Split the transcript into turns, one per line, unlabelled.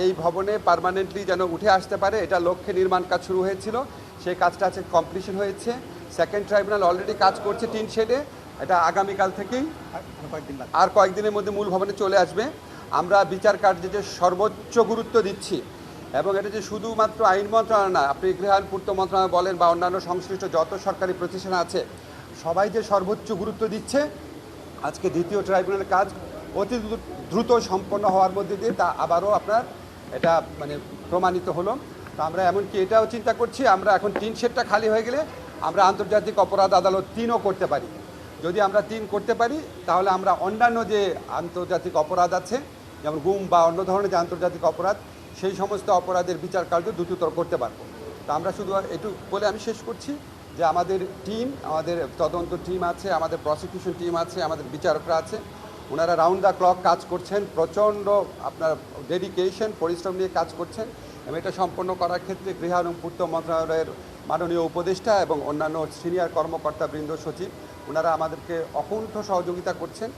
এই ভবনে পার্মানেন্টলি যেন উঠে আসতে পারে, এটা লক্ষ্যে নির্মাণ কাজ শুরু হয়েছিল, সেই কাজটা আছে কমপ্লিশন হয়েছে। সেকেন্ড ট্রাইব্যুনাল অলরেডি কাজ করছে টিন শেডে, এটা আগামীকাল থেকেই আর কয়েকদিনের মধ্যে মূল ভবনে চলে আসবে। আমরা বিচার কার্যে যে সর্বোচ্চ গুরুত্ব দিচ্ছি, এবং এটা যে শুধুমাত্র আইন মন্ত্রণালয় না, আপনি গৃহায়ণ পূর্ত মন্ত্রণালয় বলেন বা অন্যান্য সংশ্লিষ্ট যত সরকারি প্রতিষ্ঠান আছে, সবাই যে সর্বোচ্চ গুরুত্ব দিচ্ছে, আজকে দ্বিতীয় ট্রাইব্যুনালের কাজ অতি দ্রুত সম্পন্ন হওয়ার মধ্যে দিয়ে তা আবারও আপনার এটা মানে প্রমাণিত হলো। তো আমরা এমনকি এটাও চিন্তা করছি, আমরা এখন টিন শেডটা খালি হয়ে গেলে আমরা আন্তর্জাতিক অপরাধ আদালত 3ও করতে পারি। যদি আমরা 3 করতে পারি, তাহলে আমরা অন্যান্য যে আন্তর্জাতিক অপরাধ আছে, যেমন গুম বা অন্য ধরনের যে আন্তর্জাতিক অপরাধ, সেই সমস্ত অপরাধের বিচার কার্য দ্রুততর করতে পারবো। তো আমরা শুধু একটু বলে আমি শেষ করছি যে আমাদের টিম, আমাদের তদন্ত টিম আছে, আমাদের প্রসিকিউশন টিম আছে, আমাদের বিচারকরা আছে, ওনারা রাউন্ড দ্য ক্লক কাজ করছেন, প্রচণ্ড আপনার ডেডিকেশন পরিশ্রম নিয়ে কাজ করছেন, এবং এটা সম্পন্ন করার ক্ষেত্রে গৃহায়ণ এবং পূর্ত মন্ত্রণালয়ের মাননীয় উপদেষ্টা এবং অন্যান্য সিনিয়র কর্মকর্তা বৃন্দ, সচিব, ওনারা আমাদেরকে অকুণ্ঠ সহযোগিতা করছেন।